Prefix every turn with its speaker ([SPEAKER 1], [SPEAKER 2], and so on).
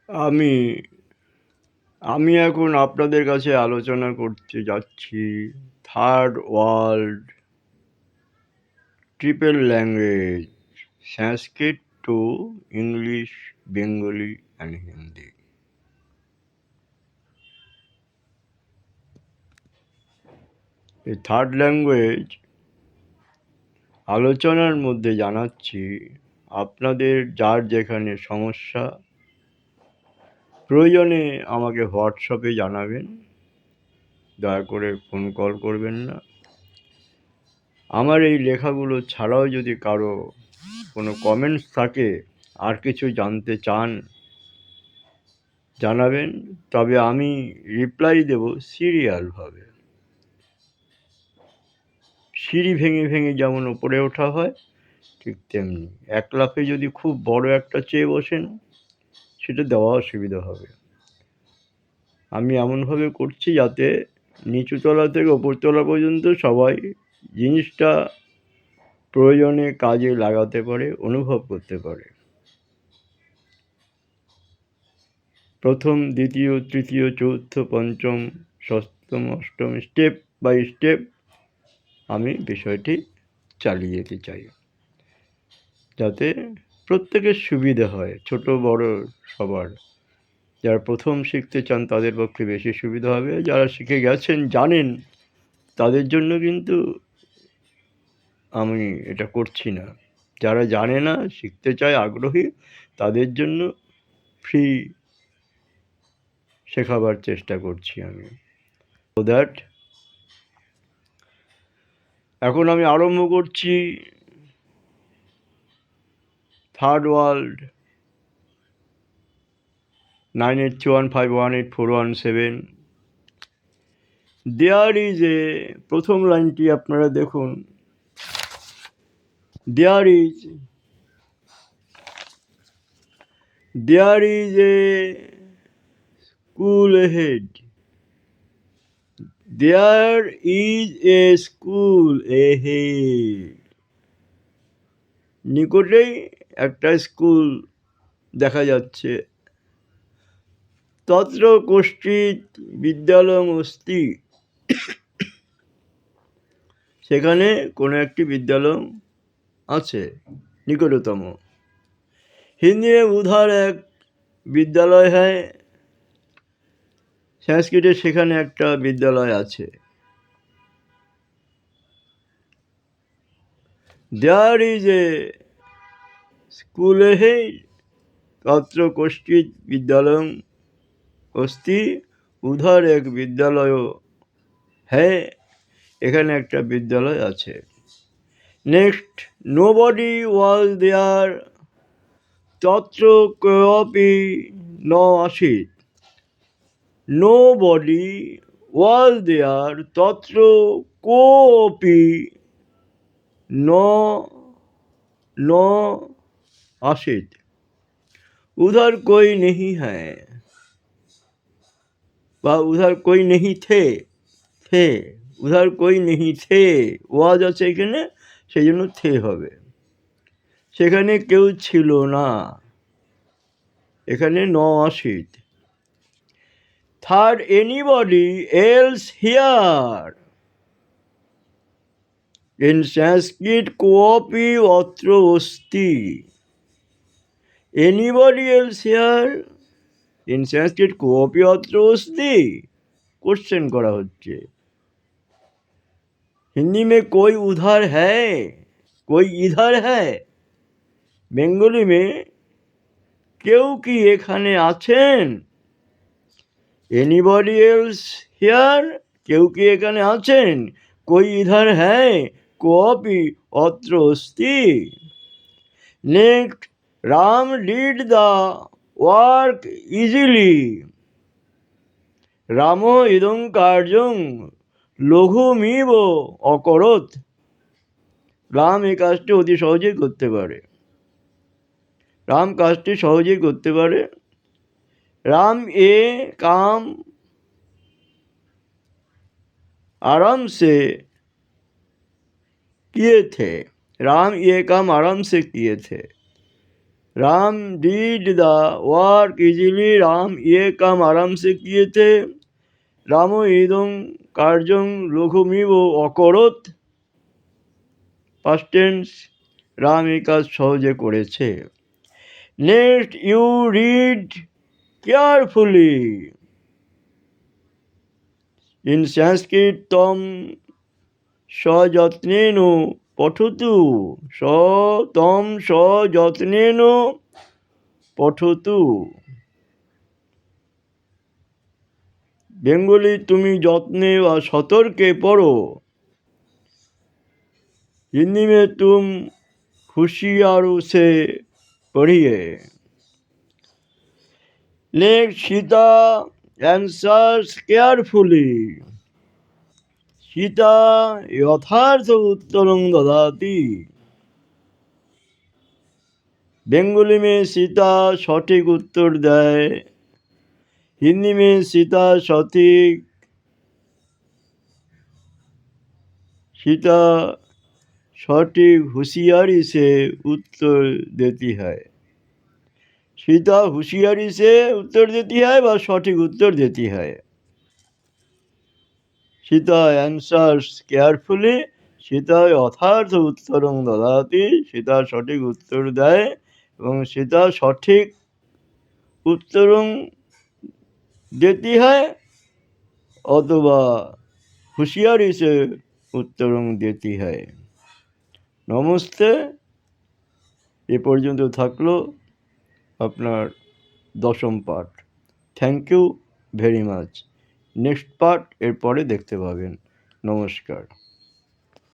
[SPEAKER 1] আমি আমি এখন আপনাদের কাছে আলোচনা করতে যাচ্ছি third world triple language, Sanskrit to English, Bengali and Hindi. এই থার্ড ল্যাঙ্গুয়েজ আলোচনার মধ্যে জানাচ্ছি আপনাদের যার যেখানে সমস্যা প্রয়োজনে আমাকে হোয়াটসঅ্যাপে জানাবেন, দয়া করে ফোন কল করবেন না। আমার এই লেখাগুলো ছাড়াও যদি কারো কোনো কমেন্টস থাকে, আর কিছু জানতে চান জানাবেন, তবে আমি রিপ্লাই দেব সিরিয়ালভাবে। সিঁড়ি ভেঙে ভেঙে যেমন ওপরে ওঠা হয়, ঠিক তেমনি এক লাফে যদি খুব বড় একটা চেয়ে বসেন, সেটা দেওয়া অসুবিধা হবে। আমি এমনভাবে করছি যাতে নিচুতলা থেকে ওপরতলা পর্যন্ত সবাই জিনিসটা প্রয়োজনে কাজে লাগাতে পারে, অনুভব করতে পারে। প্রথম, দ্বিতীয়, তৃতীয়, চতুর্থ, পঞ্চম, ষষ্ঠম, অষ্টম, স্টেপ বাই স্টেপ আমি বিষয়টি চালিয়ে যেতে চাই, যাতে প্রত্যেকের সুবিধা হয়, ছোট বড় সবার। যারা প্রথম শিখতে চান তাদের পক্ষে বেশি সুবিধা হবে, যারা শিখে গেছেন জানেন তাদের জন্য কিন্তু আমি এটা করছি না। যারা জানে না, শিখতে চায়, আগ্রহী, তাদের জন্য ফ্রি শেখাবার চেষ্টা করছি আমি। সো দ্যাট এখন আমি আরম্ভ করছি third world 9831518417। There is a, প্রথম লাইনটি আপনারা দেখুন, there is a school ahead. There is a school ahead. নিকটেই একটা স্কুল দেখা যাচ্ছে। তত্র কশ্চিৎ বিদ্যালয়ং অস্তি, সেখানে কোনো একটি বিদ্যালয় আছে নিকটতম। হিন্দি में उधर এক বিদ্যালয় হ্যায়, সংস্কৃতে সেখানে একটা বিদ্যালয় আছে। There is a school ahead, তত্র কশ্চিৎ বিদ্যালয়ং অস্তি, উধার এক বিদ্যালয় হ্যায়, এখানে একটা বিদ্যালয় আছে। নেক্সট, নোবডি ওয়াজ দেয়ার, তত্র কোऽপি ন আসিত। নোবডি ওয়াজ দেয়ার, তত্র কোऽপি ন আসিত। उधर कोई नहीं है, বা উধার कोई नहीं थे, উধার कोई नहीं थे, ওয়াজ আছে এখানে, সেই জন্য থে হবে। সেখানে কেউ ছিল না, এখানে ন আসিত। Third, anybody else here, in Sanskrit কোऽপি অত্র অস্তি। Anybody else here, in Sanskrit কোऽপি অত্র অস্তি, क्वेश्चन करा হচ্ছে। हिंदी में कोई उधर है, कोई इधर है। বেঙ্গলি में কেউ কি এখানে আছেন, এনিবডি এলস হিয়ার, কেউ কি এখানে আছেন, कोई इधर है, कोऽपि अत्र अस्ति। Next, Ram did the work easily, রামো ইদং কার্যং লঘুমিব অকরোৎ। রাম এই কাজটি অতি সহজেই করতে পারে, রাম কাজটি সহজেই করতে পারে। রাম এ কাম आराम से किए थे, राम ये काम आराम से किए थे। Ram did the work easily, Ram ये काम आराम से किए थे। रामो इदं कार्यं लघुमिव अकरोत्, पास्ट टेंस, राम এই কাজ সহজে করেছে। Next you read carefully. In Sanskrit তম সযত্নেন পঠতু, তম সযত্নেন পঠতু। বেঙ্গলি তুমি যত্নে বা সতর্কে পড়ো। हिंदी में तुम होशियारू से पढ़िए। Next Sita answers carefully, Sita यथार्थ उत्तरं ददाति। बेंगली में सीता सठिक उत्तर देय, हिंदी में सीता सटीक होशियारी से उत्तर देती है। सीता होशियारी से उत्तर देती है व सटीक उत्तर देती है। सीता answers carefully, सीता यथार्थ उत्तरं ददाति, सीता सटीक उत्तर देय এবং सीता सठिक उत्तरं देती है अथवा होशियारी से उत्तरं देती है। नमस्ते। এ পর্যন্ত থাকলো আপনার দশম পাঠ। Thank you very much. Next part এরপরে দেখতে পাবেন। নমস্কার।